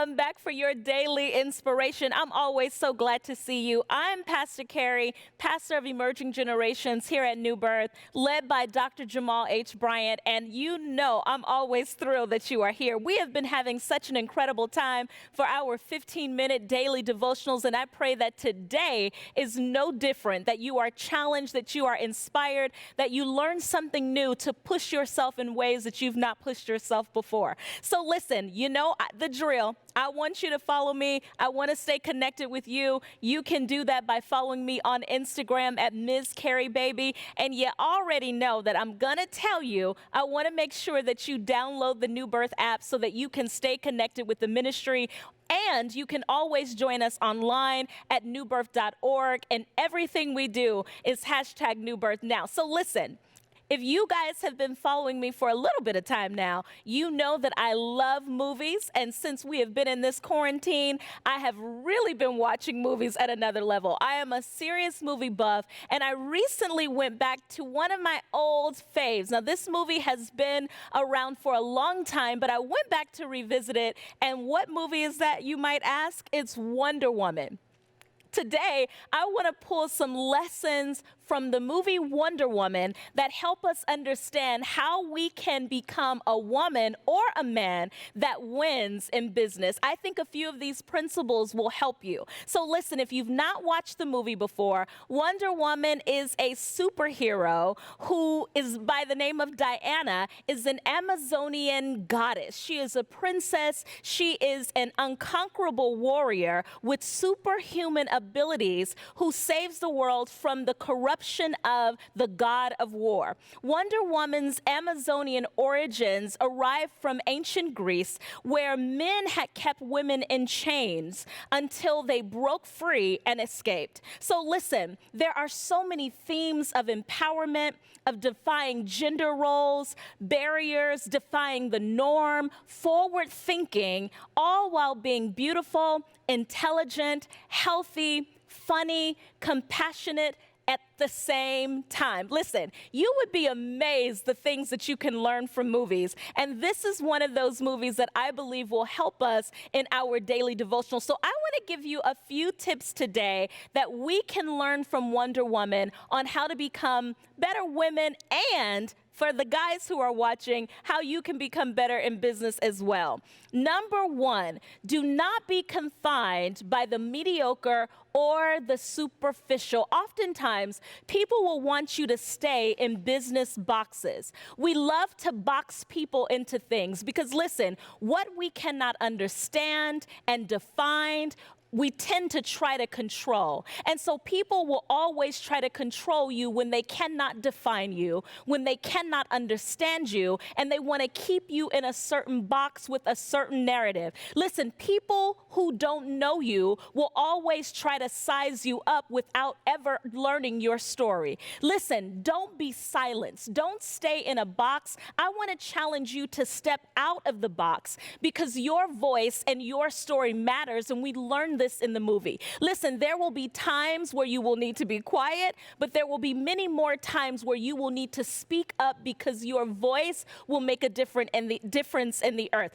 welcome back for your daily inspiration. I'm always so glad to see you. I'm Pastor Carrie, pastor of Emerging Generations here at New Birth, led by Dr. Jamal H. Bryant, and you know I'm always thrilled that you are here. We have been having such an incredible time for our 15-minute daily devotionals, and I pray that today is no different, that you are challenged, that you are inspired, that you learn something new to push yourself in ways that you've not pushed yourself before. So listen, you know the drill. I want you to follow me. I want to stay connected with you. You can do that by following me on Instagram at Ms. Carrie Baby. And you already know that I'm going to tell you, I want to make sure that you download the New Birth app so that you can stay connected with the ministry. And you can always join us online at newbirth.org. And everything we do is hashtag New Birth Now. So listen. If you guys have been following me for a little bit of time now, you know that I love movies. And since we have been in this quarantine, I have really been watching movies at another level. I am a serious movie buff, and I recently went back to one of my old faves. Now, this movie has been around for a long time, but I went back to revisit it. And what movie is that, you might ask? It's Wonder Woman. Today, I want to pull some lessons from the movie Wonder Woman that help us understand how we can become a woman or a man that wins in business. I think a few of these principles will help you. So listen, if you've not watched the movie before, Wonder Woman is a superhero who is by the name of Diana, is an Amazonian goddess. She is a princess. She is an unconquerable warrior with superhuman abilities who saves the world from the corruption of the god of war. Wonder Woman's Amazonian origins arrive from ancient Greece, where men had kept women in chains until they broke free and escaped. So listen, there are so many themes of empowerment, of defying gender roles, barriers, defying the norm, forward thinking, all while being beautiful, intelligent, healthy, funny, compassionate, at the same time. Listen, you would be amazed the things that you can learn from movies. And this is one of those movies that I believe will help us in our daily devotional. So I want to give you a few tips today that we can learn from Wonder Woman on how to become better women, and for the guys who are watching, how you can become better in business as well. Number one, do not be confined by the mediocre or the superficial. Oftentimes, people will want you to stay in business boxes. We love to box people into things because, listen, what we cannot understand and define, we tend to try to control. And so people will always try to control you when they cannot define you, when they cannot understand you, and they want to keep you in a certain box with a certain narrative. Listen, people who don't know you will always try to size you up without ever learning your story. Listen, don't be silenced. Don't stay in a box. I want to challenge you to step out of the box because your voice and your story matters, and we learn this in the movie. Listen, there will be times where you will need to be quiet, but there will be many more times where you will need to speak up because your voice will make a difference in the earth.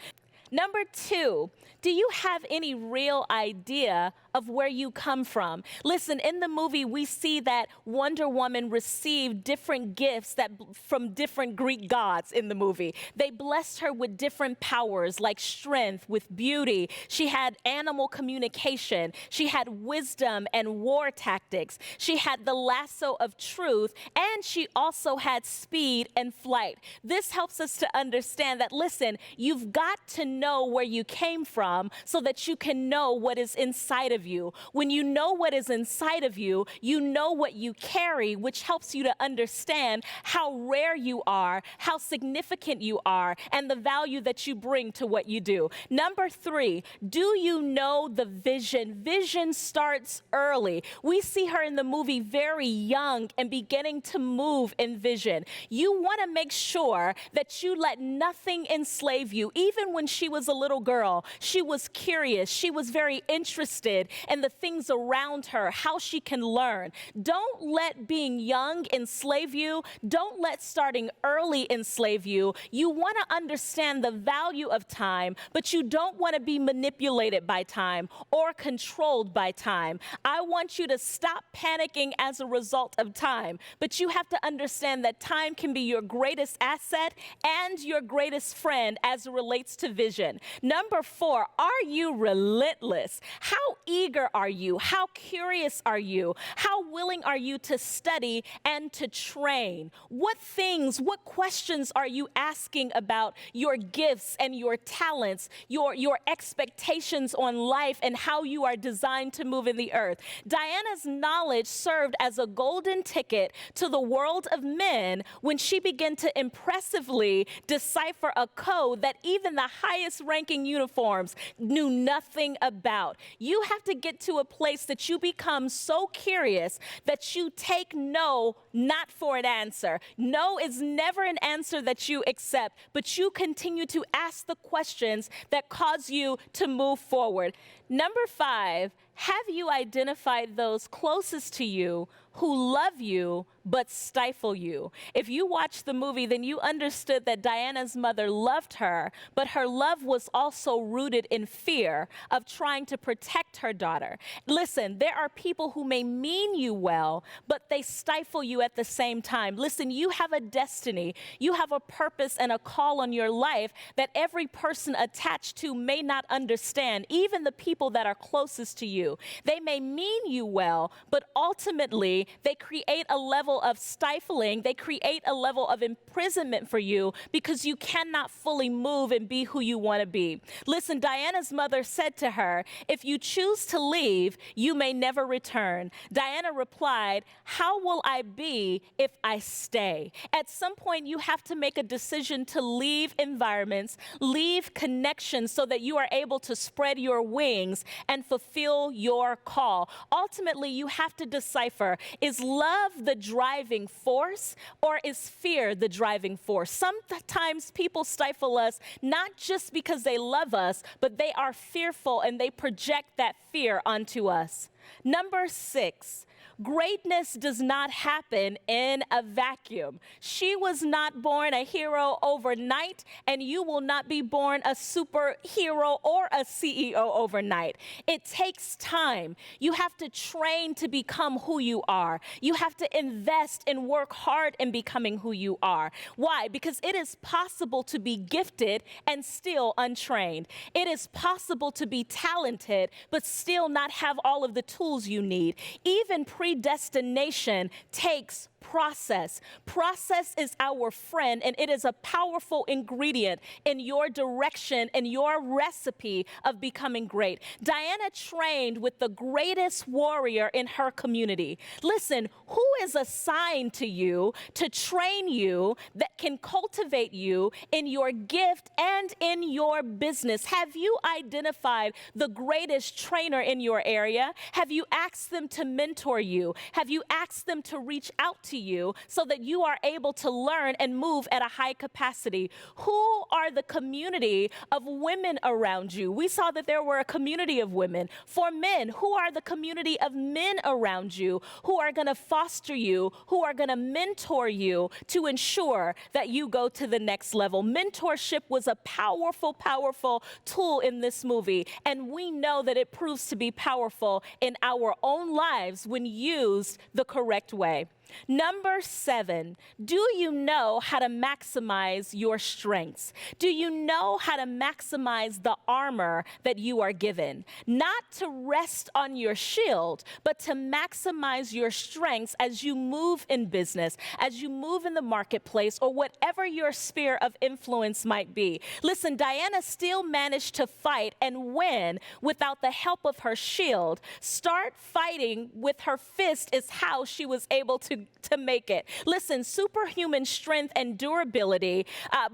Number two, do you have any real idea of where you come from? Listen, in the movie, we see that Wonder Woman received different gifts from different Greek gods in the movie. They blessed her with different powers like strength, with beauty. She had animal communication. She had wisdom and war tactics. She had the lasso of truth, and she also had speed and flight. This helps us to understand that, listen, you've got to know where you came from so that you can know what is inside of you. When you know what is inside of you, you know what you carry, which helps you to understand how rare you are, how significant you are, and the value that you bring to what you do. Number three, do you know the vision? Vision starts early. We see her in the movie very young and beginning to move in vision. You want to make sure that you let nothing enslave you. Even when she she was a little girl, she was curious. She was very interested in the things around her, how she can learn. Don't let being young enslave you. Don't let starting early enslave you. You want to understand the value of time, but you don't want to be manipulated by time or controlled by time. I want you to stop panicking as a result of time, but you have to understand that time can be your greatest asset and your greatest friend as it relates to vision. Number 4, are you relentless? How eager are you? How curious are you? How willing are you to study and to train? What things, what questions are you asking about your gifts and your talents, your expectations on life and how you are designed to move in the earth? Diana's knowledge served as a golden ticket to the world of men when she began to impressively decipher a code that even the highest ranking uniforms knew nothing about. You have to get to a place that you become so curious that you take no not for an answer. No is never an answer that you accept, but you continue to ask the questions that cause you to move forward. Number 5, have you identified those closest to you who love you but stifle you? If you watched the movie, then you understood that Diana's mother loved her, but her love was also rooted in fear of trying to protect her daughter. Listen, there are people who may mean you well, but they stifle you at the same time. Listen, you have a destiny. You have a purpose and a call on your life that every person attached to may not understand, even the people that are closest to you. They may mean you well, but ultimately they create a level of stifling. They create a level of imprisonment for you because you cannot fully move and be who you want to be. Listen, Diana's mother said to her, "If you choose to leave, you may never return." Diana replied, "How will I be if I stay?" At some point, you have to make a decision to leave environments, leave connections so that you are able to spread your wings and fulfill your call. Ultimately, you have to decipher, is love the driving force or is fear the driving force? Sometimes people stifle us not just because they love us, but they are fearful and they project that fear onto us. Number 6, greatness does not happen in a vacuum. She was not born a hero overnight, and you will not be born a superhero or a CEO overnight. It takes time. You have to train to become who you are. You have to invest and work hard in becoming who you are. Why? Because it is possible to be gifted and still untrained. It is possible to be talented, but still not have all of the tools you need. Even predestination takes process. Process is our friend, and it is a powerful ingredient in your direction and your recipe of becoming great. Diana trained with the greatest warrior in her community. Listen, who is assigned to you to train you that can cultivate you in your gift and in your business? Have you identified the greatest trainer in your area? Have you asked them to mentor you? Have you asked them to reach out to you so that you are able to learn and move at a high capacity? Who are the community of women around you? We saw that there were a community of women. For men, who are the community of men around you who are going to foster you, who are going to mentor you to ensure that you go to the next level? Mentorship was a powerful, powerful tool in this movie, and we know that it proves to be powerful in our own lives when used the correct way. Number 7, do you know how to maximize your strengths? Do you know how to maximize the armor that you are given? Not to rest on your shield, but to maximize your strengths as you move in business, as you move in the marketplace, or whatever your sphere of influence might be. Listen, Diana still managed to fight and win without the help of her shield. Start fighting with her fist is how she was able to to make it. Listen, superhuman strength and durability,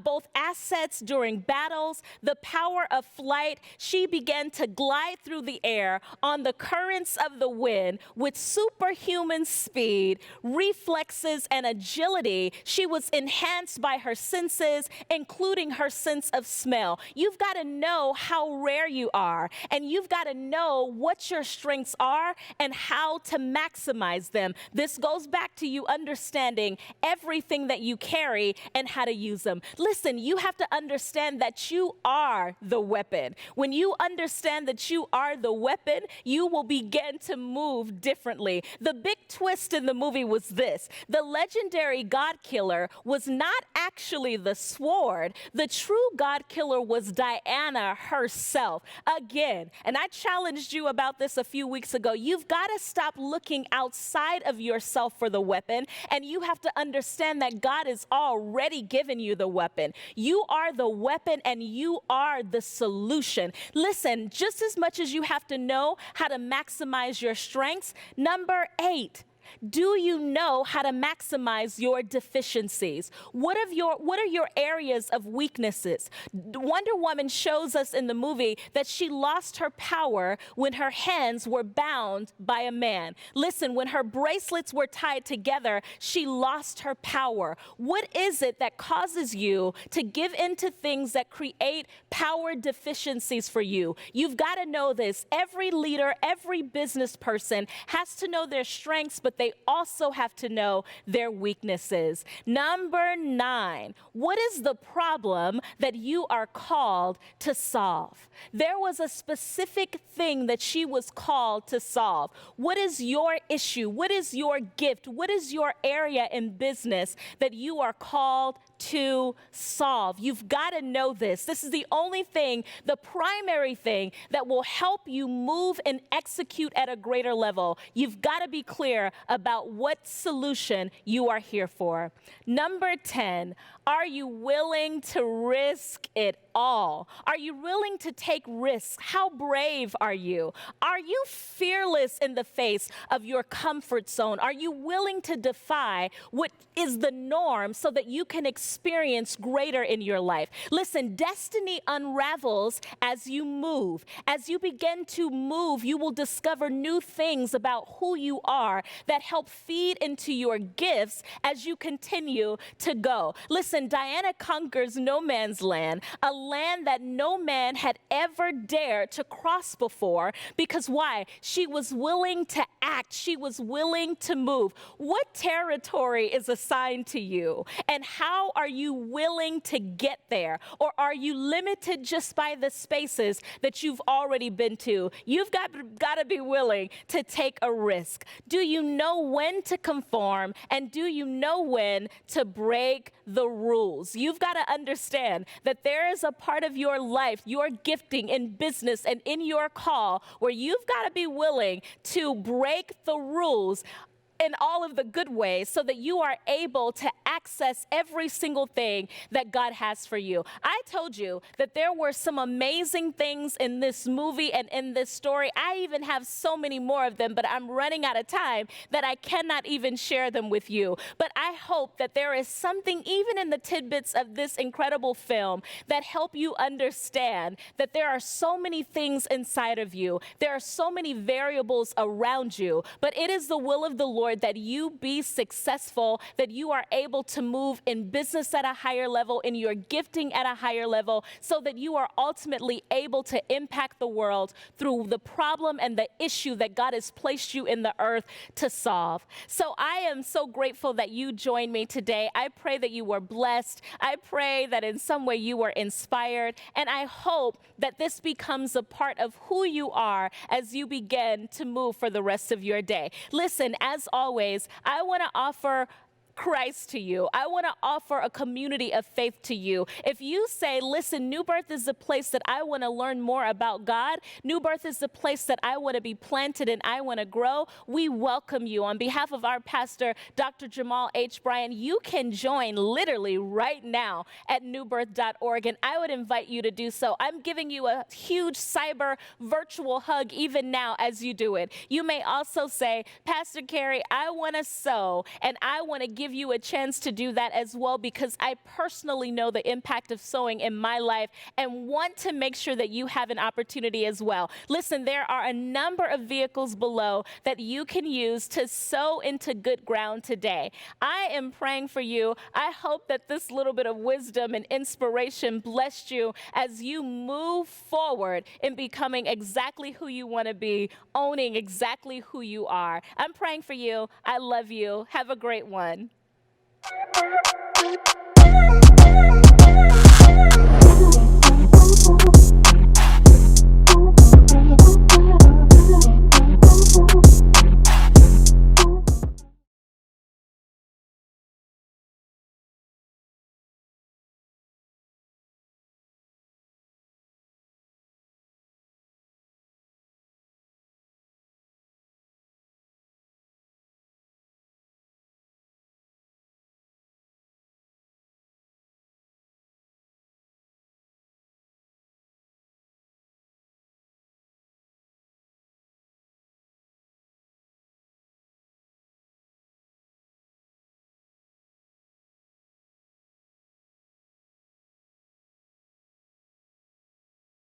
both assets during battles, the power of flight. She began to glide through the air on the currents of the wind with superhuman speed, reflexes, and agility. She was enhanced by her senses, including her sense of smell. You've got to know how rare you are, and you've got to know what your strengths are and how to maximize them. This goes back to you understanding everything that you carry and how to use them. Listen, you have to understand that you are the weapon. When you understand that you are the weapon, you will begin to move differently. The big twist in the movie was this: the legendary God killer was not actually the sword. The true God killer was Diana herself. Again, and I challenged you about this a few weeks ago, you've got to stop looking outside of yourself for the weapon, and you have to understand that God has already given you the weapon. You are the weapon, and you are the solution. Listen, just as much as you have to know how to maximize your strengths, number 8, do you know how to maximize your deficiencies? What are your areas of weaknesses? Wonder Woman shows us in the movie that she lost her power when her hands were bound by a man. Listen, when her bracelets were tied together, she lost her power. What is it that causes you to give into things that create power deficiencies for you? You've got to know this. Every leader, every business person has to know their strengths, but they also have to know their weaknesses. Number 9, what is the problem that you are called to solve? There was a specific thing that she was called to solve. What is your issue? What is your gift? What is your area in business that you are called to solve? You've got to know this. This is the only thing, the primary thing that will help you move and execute at a greater level. You've got to be clear about what solution you are here for. Number 10, are you willing to risk it all? Are you willing to take risks? How brave are you? Are you fearless in the face of your comfort zone? Are you willing to defy what is the norm so that you can experience greater in your life? Listen, destiny unravels as you move. As you begin to move, you will discover new things about who you are that help feed into your gifts as you continue to go. Listen, Diana conquers no man's land, a land that no man had ever dared to cross before. Because why? She was willing to act. She was willing to move. What territory is assigned to you? And how are you willing to get there? Or are you limited just by the spaces that you've already been to? You've got to be willing to take a risk. Do you know when to conform? And do you know when to break the rules? You've got to understand that there is a part of your life, your gifting in business and in your call, where you've got to be willing to break the rules in all of the good ways so that you are able to access every single thing that God has for you. I told you that there were some amazing things in this movie and in this story. I even have so many more of them, but I'm running out of time that I cannot even share them with you. But I hope that there is something even in the tidbits of this incredible film that help you understand that there are so many things inside of you. There are so many variables around you, but it is the will of the Lord that you be successful, that you are able to move in business at a higher level, in your gifting at a higher level, so that you are ultimately able to impact the world through the problem and the issue that God has placed you in the earth to solve. So I am so grateful that you joined me today. I pray that you were blessed. I pray that in some way you were inspired, and I hope that this becomes a part of who you are as you begin to move for the rest of your day. Listen, as always, I want to offer Christ to you. I want to offer a community of faith to you. If you say, listen, New Birth is the place that I want to learn more about God, New Birth is the place that I want to be planted and I want to grow, we welcome you. On behalf of our pastor, Dr. Jamal H. Bryant, you can join literally right now at newbirth.org, and I would invite you to do so. I'm giving you a huge cyber virtual hug even now as you do it. You may also say, Pastor Carrie, I want to sow, and I want to give you a chance to do that as well, because I personally know the impact of sowing in my life and want to make sure that you have an opportunity as well. Listen, there are a number of vehicles below that you can use to sow into good ground today. I am praying for you. I hope that this little bit of wisdom and inspiration blessed you as you move forward in becoming exactly who you want to be, owning exactly who you are. I'm praying for you. I love you. Have a great one.